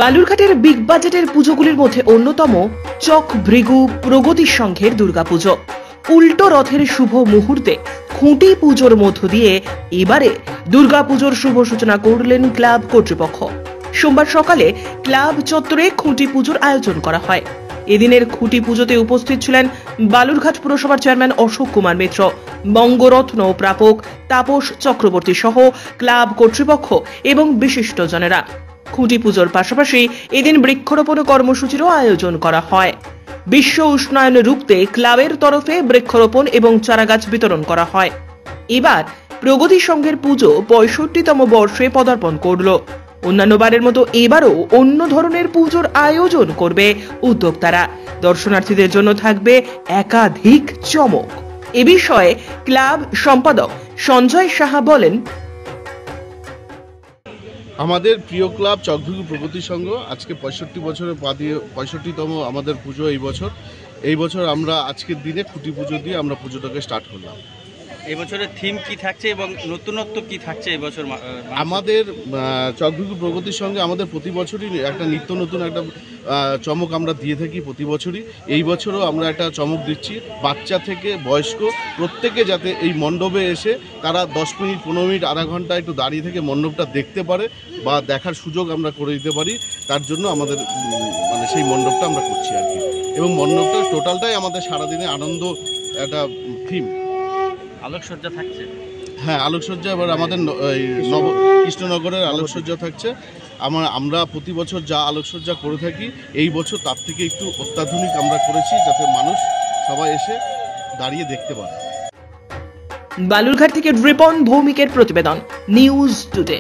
বালুরঘাটের big বাজেটের পুজোগুলির মধ্যে অন্যতম চক ভৃগু প্রগতি সংঘের দুর্গাপুজো। উল্টো রথের শুভ মুহূর্তে খুঁটি পুজোর মধ্য দিয়ে এবারে দুর্গাপুজোর শুভ সূচনা করলেন ক্লাব কর্তৃপক্ষ। সোমবার সকালে ক্লাব চত্বরে খুঁটি পুজোর আয়োজন করা হয়। এদিনের খুঁটি পুজোতে উপস্থিত ছিলেন বালুরঘাট পুরসভার চেয়ারম্যান অশোক কুমার মিত্র, বঙ্গরত্ন প্রাপক তাপস চক্রবর্তী সহ ক্লাব কর্তৃপক্ষ এবং বিশিষ্টজনেরা। খুঁটি পুজোর পাশাপাশি এদিন বৃক্ষরোপণ কর্মসূচিরও আয়োজন করা হয়। বিশ্ব উষ্ণায়ন রুখতে ক্লাবের তরফে বৃক্ষরোপণ এবং চারাগাছ বিতরণ করা হয়। এবার প্রগতি সংঘের পুজো 65তম বর্ষে পদার্পণ করল। অন্যান্য বারের মতো এবারও অন্য ধরনের পুজোর আয়োজন করবে উদ্যোক্তারা। দর্শনার্থীদের জন্য থাকবে একাধিক চমক। এ বিষয়ে ক্লাব সম্পাদক সঞ্জয় সাহা বলেন, আমাদের প্রিয় ক্লাব চকভৃগু প্রগতি সংঘ আজকে 65 বছরের পা দিয়ে 65তম আমাদের পুজো এই বছর আমরা আজকের দিনে খুঁটি পুজো দিয়ে আমরা পুজোটাকে স্টার্ট করলাম। এই বছরের থিম কি থাকছে এবং নতুনত্ব কি থাকছে এই বছর? আমাদের চকভৃগু প্রগতির সঙ্গে আমাদের প্রতি বছরই একটা নিত্য নতুন একটা চমক আমরা দিয়ে থাকি প্রতি বছরই। এই বছরও আমরা একটা চমক দিচ্ছি, বাচ্চা থেকে বয়স্ক প্রত্যেকে যাতে এই মণ্ডপে এসে তারা 10 মিনিট 15 মিনিট আধা ঘন্টা একটু দাঁড়িয়ে থেকে মণ্ডপটা দেখতে পারে বা দেখার সুযোগ আমরা করে দিতে পারি। তার জন্য আমাদের সেই মণ্ডপটা আমরা করছি আর কি। এবং মণ্ডপটা টোটালটাই আমাদের সারাদিনে আনন্দ একটা থিম। আলোকসজ্জা থাকছে? হ্যাঁ, আলোকসজ্জা এবার আমাদের কৃষ্ণনগরের আলোকসজ্জা থাকছে। আমরা প্রতি বছর যা আলোকসজ্জা করে থাকি এই বছর তার থেকে একটু অত্যাধুনিক আমরা করেছি, যাতে মানুষ সবাই এসে দাঁড়িয়ে দেখতে পারে। বালুরঘাট থেকে রিপন ভৌমিকের প্রতিবেদন, নিউজ টুডে।